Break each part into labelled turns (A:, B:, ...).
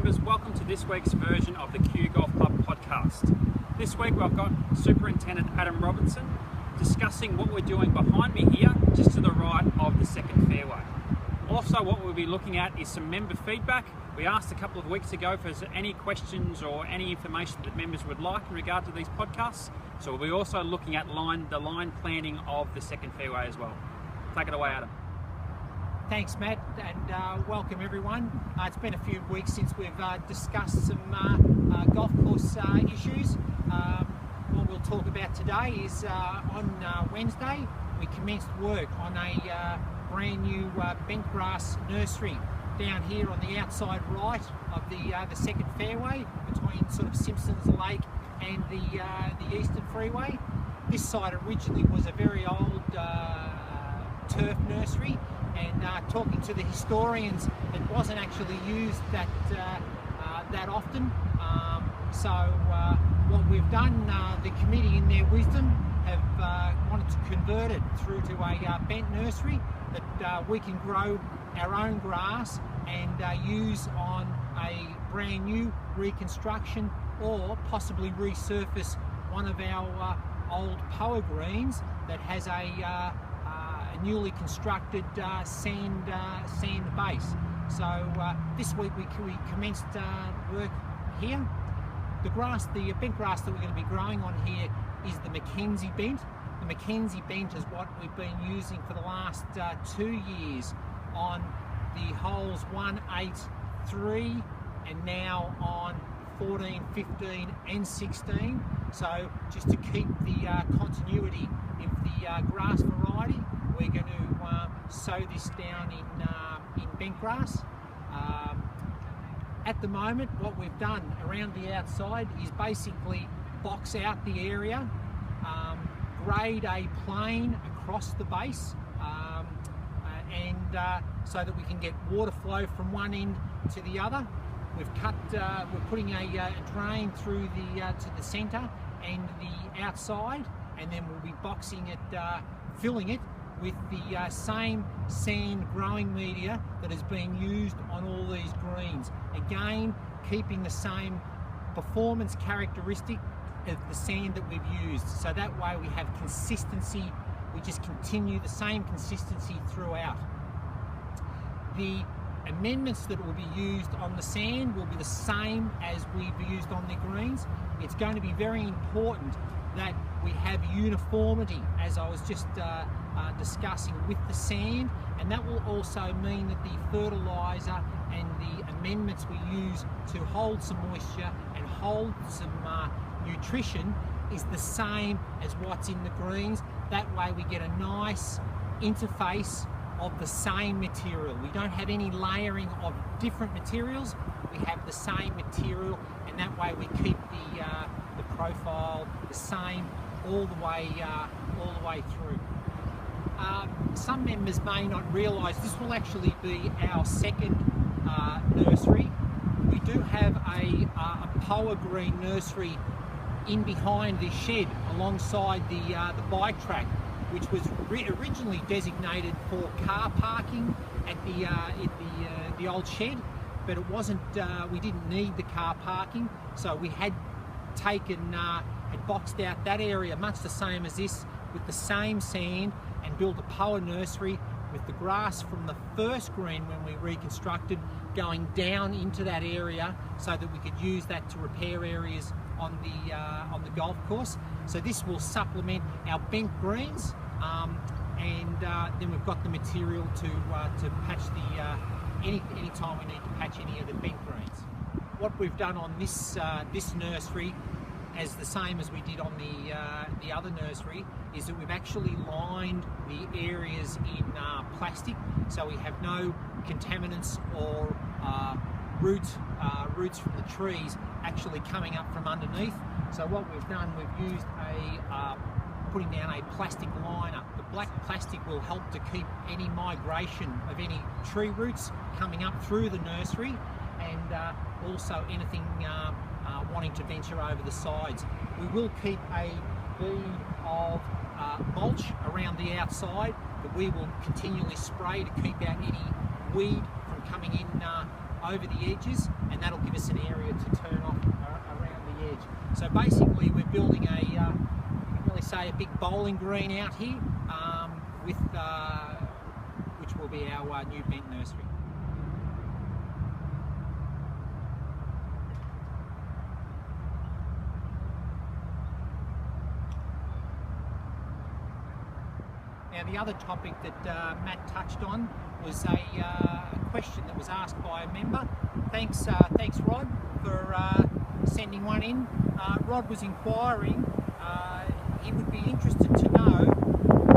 A: members, welcome to this week's version of the Q Golf Club podcast. This week we've got Superintendent Adam Robertson discussing what we're doing behind me here, just to the right of the second fairway. Also, what we'll be looking at is some member feedback. We asked a couple of weeks ago if there's any questions or any information that members would like in regard to these podcasts. So we'll be also looking at the line planning of the second fairway as well. Take it away, Adam.
B: Thanks, Matt, and welcome everyone. It's been a few weeks since we've discussed some golf course issues. What we'll talk about today is on Wednesday we commenced work on a brand new bent grass nursery down here on the outside right of the second fairway between sort of Simpsons Lake and the Eastern Freeway. This site originally was a very old turf nursery, and talking to the historians, it wasn't actually used that often. So what we've done, the committee in their wisdom have wanted to convert it through to a bent nursery that we can grow our own grass and use on a brand new reconstruction, or possibly resurface one of our old power greens that has a newly constructed sand base. So this week we commenced work here. The bent grass that we're going to be growing on here is the Mackenzie bent. The Mackenzie bent is what we've been using for the last 2 years on the holes 1, 8, 3, and now on 14, 15 and 16. So just to keep the continuity of the grass variety, we're going to sow this down in bent grass. At the moment, what we've done around the outside is basically box out the area, grade a plane across the base, and so that we can get water flow from one end to the other. We're putting a drain through to the centre and the outside, and then we'll be boxing it, filling it with the same sand growing media that has been used on all these greens. Again, keeping the same performance characteristic of the sand that we've used. So that way we have consistency, we just continue the same consistency throughout. The amendments that will be used on the sand will be the same as we've used on the greens. It's going to be very important that we have uniformity, as I was just discussing, with the sand, and that will also mean that the fertiliser and the amendments we use to hold some moisture and hold some nutrition is the same as what's in the greens. That way we get a nice interface of the same material. We don't have any layering of different materials, we have the same material, and that way we keep the profile the same all the way through. Some members may not realise this will actually be our second nursery. We do have a power green nursery in behind this shed alongside the bike track, which was originally designated for car parking at the old shed, but it wasn't. We didn't need the car parking, so we had boxed out that area much the same as this, with the same sand, and built a power nursery with the grass from the first green when we reconstructed going down into that area, so that we could use that to repair areas on the golf course. So this will supplement our bent greens, and then we've got the material to patch any time we need to patch any of the bent greens. What we've done on this nursery, as the same as we did on the other nursery, is that we've actually lined the areas in plastic, so we have no contaminants or roots from the trees actually coming up from underneath. So what we've done, we've used putting down a plastic liner. The black plastic will help to keep any migration of any tree roots coming up through the nursery, and also anything wanting to venture over the sides. We will keep a bead of mulch around the outside that we will continually spray to keep out any weed from coming in over the edges, and that'll give us an area to turn off around the edge. So basically we're building a, you can really say a big bowling green out here, with which will be our new bent nursery. Now the other topic that Matt touched on was a question that was asked by a member. Thanks Rod for sending one in. Rod was inquiring, he would be interested to know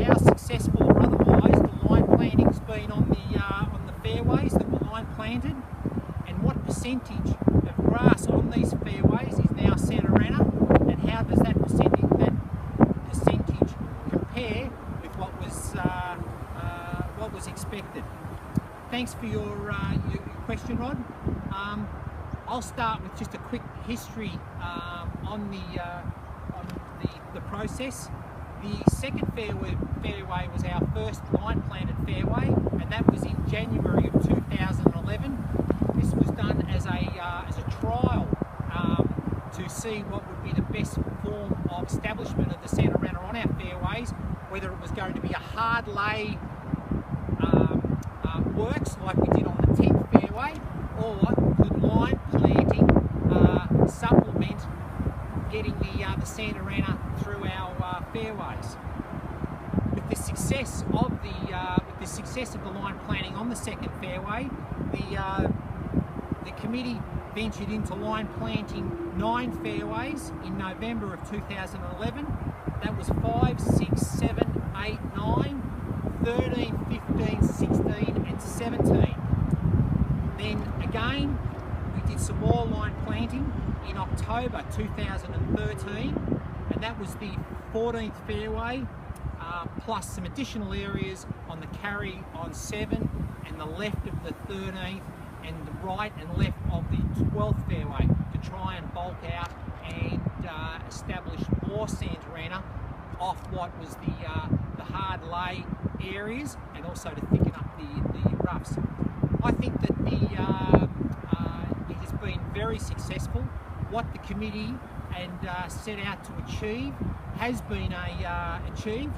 B: how successful or otherwise the line planting's been on the fairways that were line planted, and what percentage of grass on these fairways is now Santarana, and how does that percentage compare with what was expected. Thanks for your question, Rod. I'll start with just a quick history on the process. The second fairway was our first line planted fairway, and that was in January of 2011. This was done as a trial to see what would be the best form of establishment of the Santarana on our fairways, whether it was going to be a hard lay works like we did on the 10th fairway, or could line planting supplement getting the Santarana through our fairways. With the success of the line planting on the second fairway, the committee ventured into line planting 9 fairways in November of 2011. That was 5, 6, 7, 8, 9, 13, 15, 16 and 17. Then again we did some more line planting in October 2013, and that was the 14th fairway, plus some additional areas on the carry on 7 and the left of the 13th and the right and left of the 12th fairway, to try and bulk out and establish more Santarana off what was the hard lay areas, and also to thicken up the roughs. I think that it has been very successful. What the committee set out to achieve has been achieved.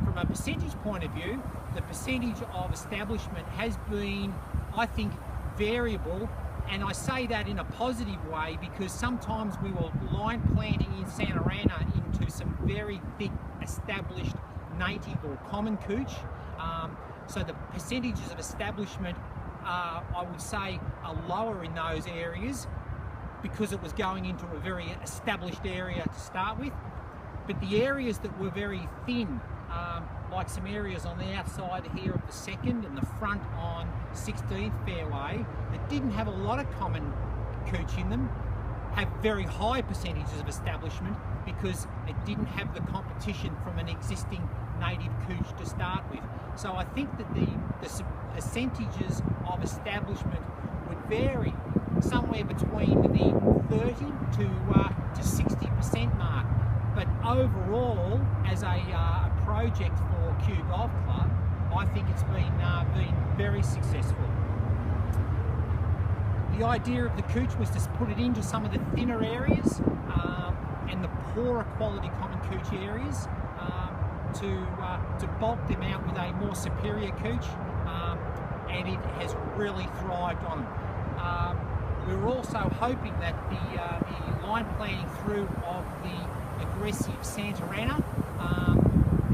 B: From a percentage point of view, the percentage of establishment has been, I think, variable, and I say that in a positive way because sometimes we were line planting in Santarana into some very thick established native or common cooch, so the percentages of establishment I would say are lower in those areas because it was going into a very established area to start with. But the areas that were very thin, like some areas on the outside here of the second and the front on 16th fairway that didn't have a lot of common cooch in them, have very high percentages of establishment because it didn't have the competition from an existing native cooch to start with. So I think that the percentages of establishment would vary somewhere between the 30 to 60% mark. But overall, as a project for Kew Golf Club, I think it's been very successful. The idea of the cooch was to put it into some of the thinner areas and the poorer quality common cooch areas to bulk them out with a more superior cooch, and it has really thrived on them. We were also hoping that the line planting through of the aggressive Santarana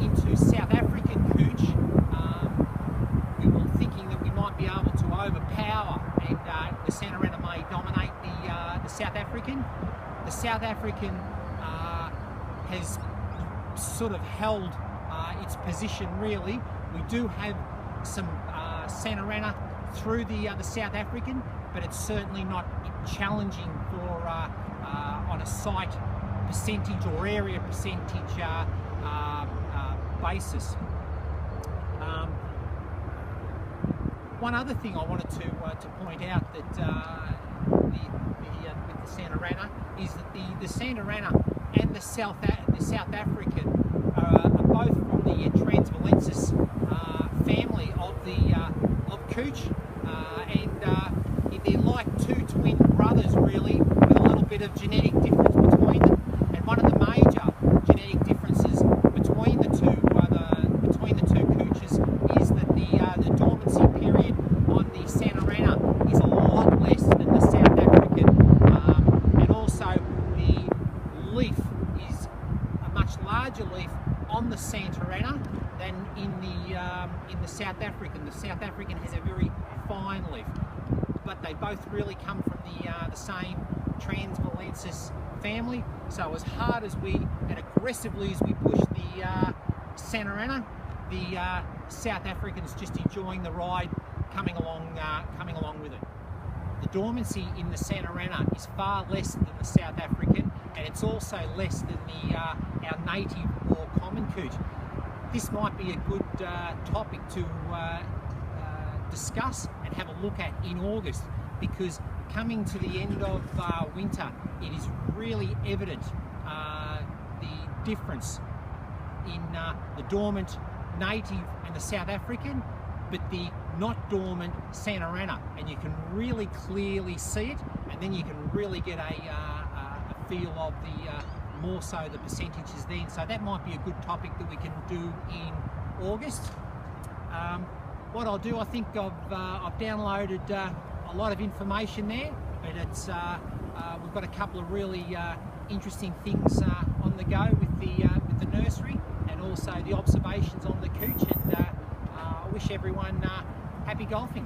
B: into South African cooch, we were thinking that we might be able to overpower, and the Santarana may dominate the South African. The South African has sort of held its position really. We do have some Santarana through the South African, but it's certainly not challenging for on a site percentage or area percentage basis. One other thing I wanted to point out that with the Santarana is that the Santarana and the South African are both from the Transvalensis family of cooch, and of genetic difference between them, and one of the major genetic differences between the two cooches is that the dormancy period on the Santa Ana is a lot less than the South African, and also the leaf is a much larger leaf on the Santa Ana than in the South African. The South African has a very fine leaf, but they both really come from the same Transvalensis family. So as hard as and aggressively as we push the Santa Ana, the South African's just enjoying the ride, coming along with it. The dormancy in the Santa Ana is far less than the South African, and it's also less than our native or common cooch. This might be a good topic to discuss and have a look at in August, because coming to the end of winter, it is really evident the difference in the dormant native and the South African, but the not dormant Santa Ana, and you can really clearly see it, and then you can really get a feel of the more so the percentages then. So that might be a good topic that we can do in August. What I'll do, I think I've downloaded a lot of information there, but it's we've got a couple of really interesting things on the go with the nursery, and also the observations on the cooch, and I wish everyone happy golfing.